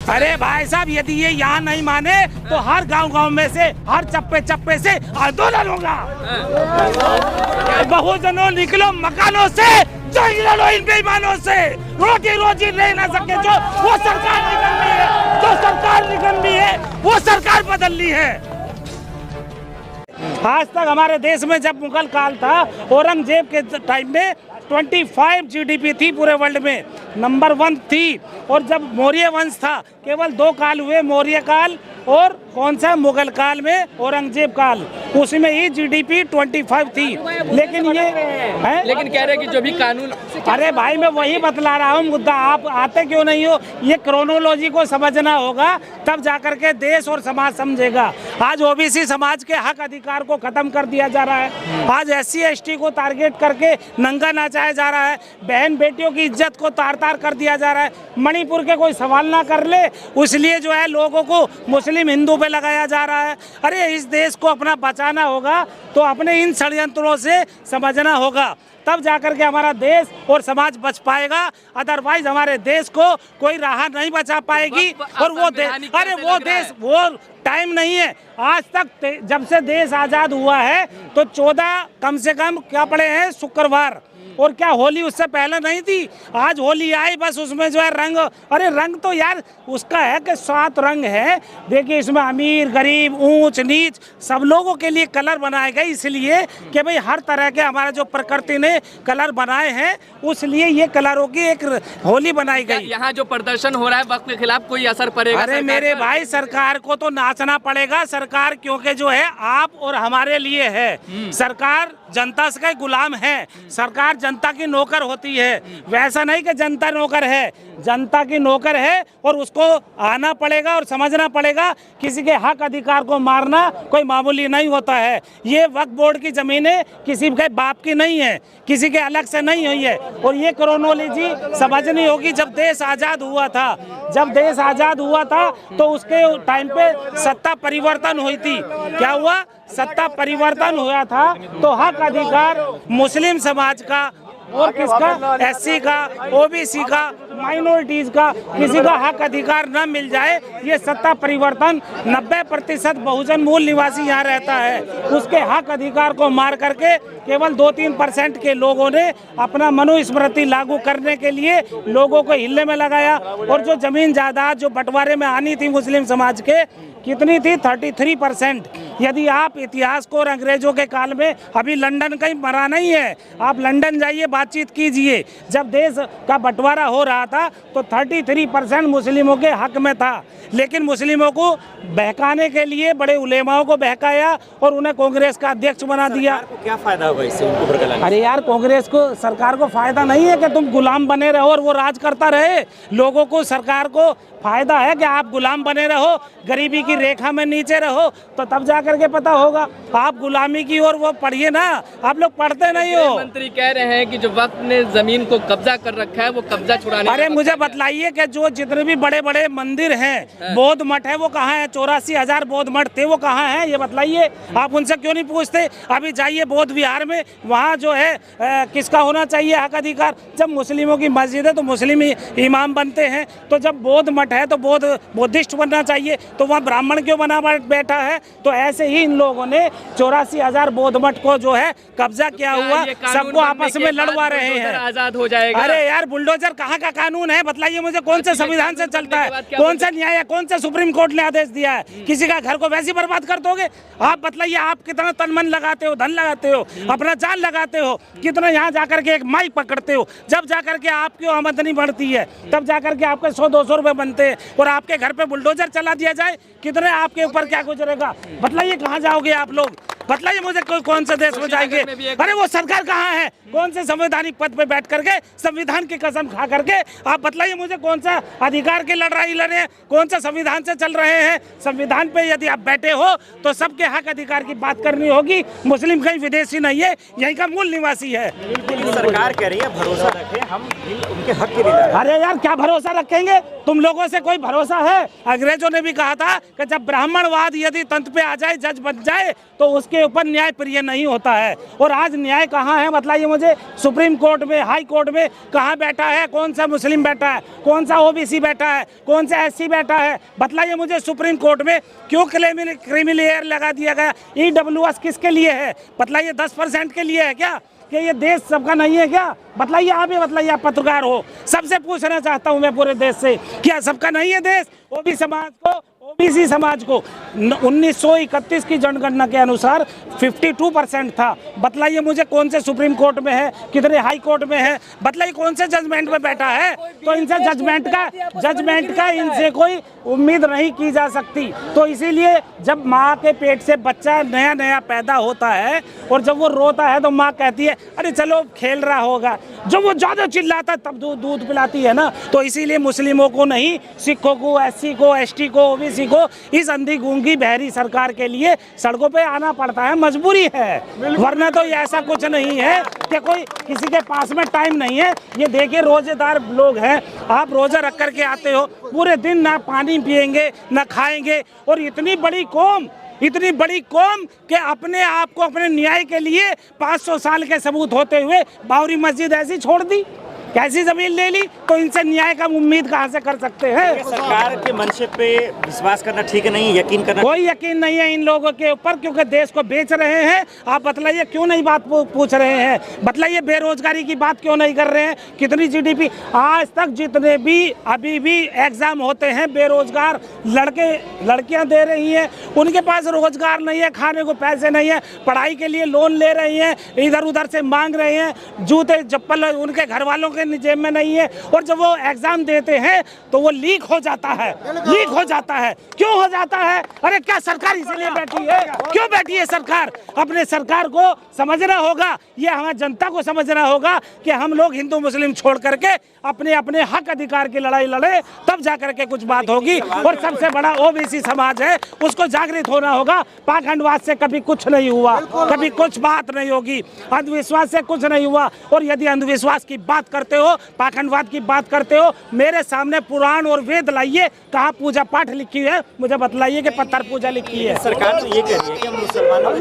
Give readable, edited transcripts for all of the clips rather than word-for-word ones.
अरे भाई साहब, यदि ये यहाँ नहीं माने तो हर गांव में से, हर चप्पे से आंदोलन होगा। बहुजनों निकलो मकानों से, जो लड़ो इन बेईमानों से। रोजी ले ना सके जो, वो सरकार निकलनी है। जो सरकार निकलनी है वो सरकार बदलनी है। आज तक हमारे देश में जब मुगल काल था, औरंगजेब के टाइम में 25 जीडीपी थी पूरे वर्ल्ड में, नंबर 1 थी। और जब मौर्य वंश था, केवल 2 काल हुए, मौर्य काल और कौन सा मुगल काल में औरंगजेब काल, उसमें ही जीडीपी 25 थी। लेकिन ये है, लेकिन कह रहे कि जो भी कानून, अरे भाई मैं वही बतला रहा हूँ मुद्दा, आप आते क्यों नहीं हो? ये क्रोनोलॉजी को समझना होगा, तब जाकर के देश और समाज समझेगा। आज ओबीसी समाज के हक अधिकार को खत्म कर दिया जा रहा है। आज SC ST को टारगेट करके नंगा नाचाया जा रहा है। बहन बेटियों की इज्जत को तार तार कर दिया जा रहा है। मणिपुर के कोई सवाल ना कर ले, इसलिए जो है लोगों को मुस्लिम हिंदू पे लगाया जा रहा है। अरे इस देश को अपना बचाना होगा तो अपने इन षड्यंत्रों से समझना होगा, तब जाकर के हमारा देश और समाज बच पाएगा। अदरवाइज हमारे देश को कोई राह नहीं बचा पाएगी। और वो देश, अरे वो देश, वो टाइम नहीं है। आज तक जब से देश आज़ाद हुआ है तो 14 कम से कम क्या पड़े हैं शुक्रवार, और क्या होली उससे पहले नहीं थी? आज होली आई, बस उसमें जो है रंग, अरे रंग तो यार उसका है कि 7 रंग है। देखिए इसमें अमीर गरीब ऊंच नीच सब लोगों के लिए कलर बनाए गए, इसलिए कि भाई हर तरह के हमारे जो प्रकृति ने कलर बनाए हैं, उसलिए ये कलरों की एक होली बनाई गई। यहाँ जो प्रदर्शन हो रहा है वक्त के खिलाफ, कोई असर पड़ेगा? अरे मेरे भाई, सरकार को तो नाचना पड़ेगा। सरकार क्योंकि जो है आप और हमारे लिए है। सरकार जनता से गुलाम है, सरकार जनता की नौकर होती है। वैसा नहीं कि जनता नौकर है, जनता की नौकर है और उसको आना पड़ेगा और समझना पड़ेगा। किसी के हक अधिकार को मारना कोई मामूली नहीं होता है। ये वक्फ बोर्ड की जमीनें किसी के बाप की नहीं है, किसी के अलग से नहीं हुई है। और ये क्रोनोलॉजी समझनी होगी। जब देश आज़ाद हुआ था, तो उसके टाइम पे सत्ता परिवर्तन हुई थी। क्या हुआ? सत्ता परिवर्तन हुआ था तो हक अधिकार मुस्लिम समाज का और किसका, SC का, OBC का, माइनॉरिटीज का, किसी का हक अधिकार न मिल जाए। ये सत्ता परिवर्तन 90% बहुजन मूल निवासी यहाँ रहता है, उसके हक अधिकार को मार करके केवल 2-3% के लोगों ने अपना मनुस्मृति लागू करने के लिए लोगों को हिलने में लगाया। और जो जमीन जायदाद जो बंटवारे में आनी थी मुस्लिम समाज के, कितनी थी? 33%। यदि आप इतिहास को और अंग्रेजों के काल में, अभी लंदन कहीं मरा नहीं है, आप लंदन जाइए, बातचीत कीजिए। जब देश का बंटवारा हो रहा था तो 33% मुस्लिमों के हक में था, लेकिन मुस्लिमों को बहकाने के लिए बड़े उलेमाओं को बहकाया और उन्हें कांग्रेस का अध्यक्ष बना दिया। क्या फायदा होगा इससे उनको बरकरार? अरे यार, कांग्रेस को, सरकार को फायदा नहीं है कि तुम गुलाम बने रहो और वो राज करता रहे। लोगों को, सरकार को फायदा है कि आप गुलाम बने रहो, गरीबी की रेखा में नीचे रहो, तो तब जाकर के पता होगा। आप गुलामी की ओर वो पढ़िए ना, आप लोग पढ़ते नहीं हो। मंत्री कह रहे हैं कि जो वक्त ने जमीन को कब्जा कर रखा है वो कब्जा छुड़ाने। अरे मुझे बतलाइए कि जो जितने भी बड़े बड़े मंदिर हैं, बौद्ध मठ है, वो कहाँ है? 84,000 बौद्ध मठ थे, वो कहाँ है? ये बतलाइए। आप उनसे क्यों नहीं पूछते? अभी जाइए बौद्ध विहार में, वहाँ जो है किसका होना चाहिए हक अधिकार? जब मुस्लिमों की मस्जिद है तो मुस्लिम इमाम बनते हैं, तो जब बौद्ध मठ है तो बुद्धिस्ट बनना चाहिए, तो वहाँ ब्राह्मण क्यों बना बैठा है? तो ऐसे ही इन लोगों ने 84,000 बौद्ध मठ को जो है कब्जा किया हुआ, सबको आपस में लड़वा रहे हैं। आजाद हो जाएगा? अरे यार, बुलडोजर कहाँ का कानून है? बतलाइए मुझे, कौन से संविधान से चलता है? कौन सा न्याय है? कौन सा सुप्रीम कोर्ट ने आदेश दिया है? किसी का घर को वैसे बर्बाद कर दोगे? आप बतलाइए, आप कितना तन मन लगाते हो, धन लगाते हो, अपना जान लगाते हो, कितना यहाँ जाकर के एक माइक पकड़ते हो, जब जाकर के आपकी आमदनी बढ़ती है, तब जाकर के आपके 100-200 रुपए बनते हैं, और आपके घर पे बुलडोजर चला दिया जाए, कितने आपके ऊपर क्या गुजरेगा? बतलाइए कहाँ जाओगे आप लोग? बतलाइए मुझे, कौन से देश में जाएंगे? अरे वो सरकार कहाँ है? कौन से संवैधानिक पद पे बैठ करके संविधान की कसम खा करके आप बतलाइए मुझे, कौन सा अधिकार की लड़ाई लड़ रहे हैं? कौन सा संविधान से चल रहे हैं? संविधान पे यदि आप बैठे हो तो सबके हक अधिकार की बात करनी होगी। मुस्लिम कहीं विदेशी नहीं है, यहीं का मूल निवासी है। सरकार कह रही है भरोसा रखें, हम उनके हक के लिए। अरे यार, क्या भरोसा रखेंगे? तुम लोगों से कोई भरोसा है? अंग्रेजों ने भी कहा था कि जब ब्राह्मणवाद यदि तंत्र पे आ जाए, जज बन जाए, तो उसके उसके ऊपर न्याय प्रिय नहीं होता है। और आज न्याय कहाँ है बताइए मुझे? सुप्रीम कोर्ट में, हाई कोर्ट में कहाँ बैठा है? कौन सा मुस्लिम बैठा है? कौन सा ओबीसी बैठा है? कौन सा एससी बैठा है? बताइए मुझे सुप्रीम कोर्ट में क्यों क्रिमिनल एयर लगा दिया गया? EWS किसके लिए है? बताइए 10% के लिए है क्या? कि ये देश सबका नहीं है क्या? बतलाइए, आप ही बतलाइए, आप पत्रकार हो। सबसे पूछना चाहता हूं मैं पूरे देश से, क्या सबका नहीं है देश? ओबीसी समाज को 1931 की जनगणना के अनुसार 52% था। बतलाइए मुझे कौन से सुप्रीम कोर्ट में है, कितने हाई कोर्ट में है? बतलाइए कौन से जजमेंट में बैठा है? तो इनसे जजमेंट का इनसे कोई उम्मीद नहीं की जा सकती। तो इसीलिए जब माँ के पेट से बच्चा नया नया पैदा होता है और जब वो रोता है तो माँ कहती है अरे चलो खेल रहा होगा। जब वो ज़्यादा चिल्लाता है तब दूध पिलाती है ना। तो इसीलिए मुस्लिमों को नहीं, सिखों को, एससी को, एसटी को, ओबीसी को इस अंधी गूंगी बहरी सरकार के लिए सड़कों पे आना पड़ता है, मजबूरी है। वरना तो ये ऐसा कुछ नहीं है कि कोई किसी के पास में टाइम नहीं है। ये देखिए रोजेदार लोग हैं, आप रोजा रख करके आते हो, पूरे दिन ना पानी पिएंगे ना खाएंगे। और इतनी बड़ी कौम के अपने आप को अपने न्याय के लिए 500 साल के सबूत होते हुए बाबरी मस्जिद ऐसी छोड़ दी, कैसी जमीन ले ली? तो इनसे न्याय का उम्मीद कहाँ से कर सकते हैं? सरकार के मंशे पे विश्वास करना ठीक नहीं, यकीन करना कोई यकीन नहीं है इन लोगों के ऊपर, क्योंकि देश को बेच रहे हैं। आप बतलाइए क्यों नहीं बात पूछ रहे हैं? बतलाइए बेरोजगारी की बात क्यों नहीं कर रहे हैं? कितनी जीडीपी आज तक जितने भी अभी भी एग्जाम होते हैं बेरोजगार लड़कियां दे रही हैं, उनके पास रोजगार नहीं है, खाने को पैसे नहीं है, पढ़ाई के लिए लोन ले रही हैं, इधर उधर से मांग रहे हैं, जूते चप्पल उनके घर वालों के जेब में नहीं है। और जब वो एग्जाम देते हैं तो वो लीक हो जाता है। क्यों हो जाता है? अरे क्या सरकार इसलिए बैठी है? क्यों बैठी है सरकार? अपने सरकार को समझना होगा, ये हमारी जनता को समझना होगा कि हम लोग हिंदू मुस्लिम छोड़ करके अपने अपने हक अधिकार की लड़ाई लड़े, तब जाकर के कुछ बात होगी। और सबसे बड़ा ओबीसी समाज है, उसको जागृत होना होगा। पाखंडवाद से कभी कुछ नहीं हुआ, कभी कुछ बात नहीं होगी, अंधविश्वास से कुछ नहीं हुआ। और यदि अंधविश्वास की बात करते हो, पाखंडवाद की बात करते हो, मेरे सामने पुराण और वेद लाइए, कहाँ पूजा पाठ लिखी है मुझे बतलाइए कि पत्थर पूजा लिखी है। सरकार तो ये कह रही है कि मुसलमानों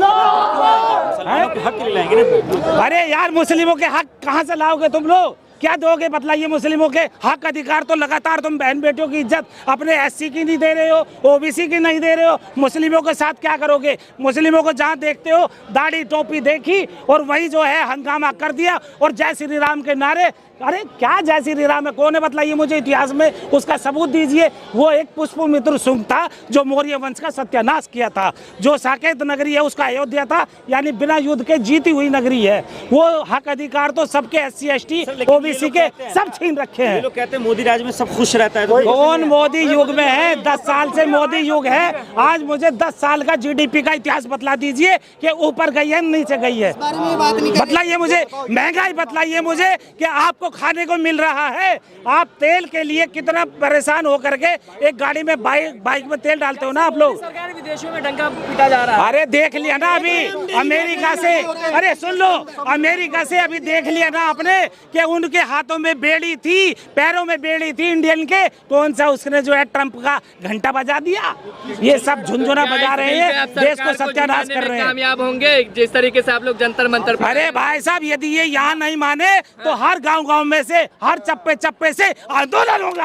के हक लाएंगे ना। अरे यार, मुस्लिमों के हक कहाँ से लाओगे तुम लोग? क्या दोगे बतलाइए? मुस्लिमों के हक अधिकार तो लगातार तुम बहन बेटियों की इज्जत अपने एससी की नहीं दे रहे हो, ओबीसी की नहीं दे रहे हो। मुस्लिमों के साथ क्या करोगे? मुस्लिमों को जहाँ देखते हो दाढ़ी टोपी देखी और वही जो है हंगामा कर दिया और जय श्री राम के नारे। अरे क्या जय श्री राम है? कौन है बताइए मुझे? इतिहास में उसका सबूत दीजिए। वो एक पुष्पमित्र शुंग था जो मौर्य वंश का सत्यानाश किया था। जो साकेत नगरी है उसका अयोध्या था, यानी बिना युद्ध के जीती हुई नगरी है। वो हक अधिकार तो सबके एससी एसटी ओबीसी के सब छीन रखे हैं। लोग कहते हैं मोदी राज में सब खुश रहता है। कौन मोदी युग में है? 10 साल से मोदी युग है। आज मुझे 10 साल का जीडीपी का इतिहास बतला दीजिए कि ऊपर गई है नीचे गई है। बतलाइए मुझे, महंगाई बतलाइए मुझे कि आपको खाने को मिल रहा है। आप तेल के लिए कितना परेशान होकर के एक गाड़ी में बाइक में तेल डालते हो ना आप लोग। सरकार विदेशों में डंका पीटा जा रहा है। अरे देख लिया ना अभी अमेरिका से, अरे सुन लो, अमेरिका से अभी देख लिया ना आपने कि उनके हाथों में बेड़ी थी, पैरों में बेड़ी थी इंडियन के। कौन सा उसने जो है ट्रंप का घंटा बजा दिया। ये सब झुनझुना बजा रहे हैं, देश को सत्यानाश कर रहे हैं। कामयाब होंगे जिस तरीके से आप लोग जंतर मंतर। अरे भाई साहब, यदि ये यहाँ नहीं माने तो हर गांव में से, हर चप्पे से आंदोलन होगा।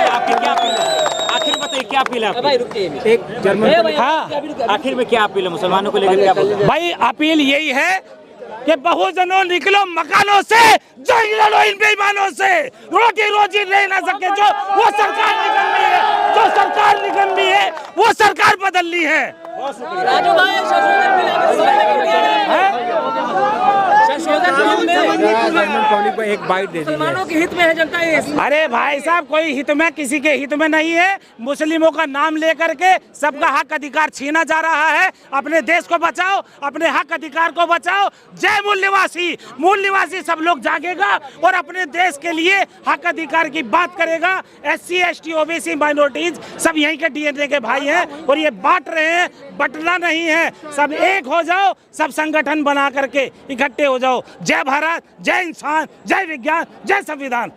आपकी क्या अपील है? आखिर बताइए क्या अपील है? भाई रुकिए, आखिर में क्या अपील है मुसलमानों को लेकर? क्या बोल? भाई अपील यही है कि बहुजनों निकलो मकानों से, जंग लड़ो इन बेईमानों से। रोटी रोजी ले ना सके जो, वो सरकार निकलनी है। जो सरकार निकलनी है वो सरकार बदलनी है। राजू भाई एक बाइट दे दीजिए। मुसलमानों के हित में है जनता ये। अरे भाई साहब, कोई हित में, किसी के हित में नहीं है। मुस्लिमों का नाम लेकर के सबका हक अधिकार छीना जा रहा है। अपने देश को बचाओ, अपने हक अधिकार को बचाओ। जय मूल निवासी सब लोग जागेगा और अपने देश के लिए हक अधिकार की बात करेगा। एससी एसटी ओबीसी माइनॉरिटीज सब यहीं के डीएनए के भाई हैं और ये बांट रहे हैं, बटना नहीं है। सब एक हो जाओ, सब संगठन बना करके इकट्ठे हो जाओ। जय भारत, जय इंसान, जय विज्ञान, जय संविधान।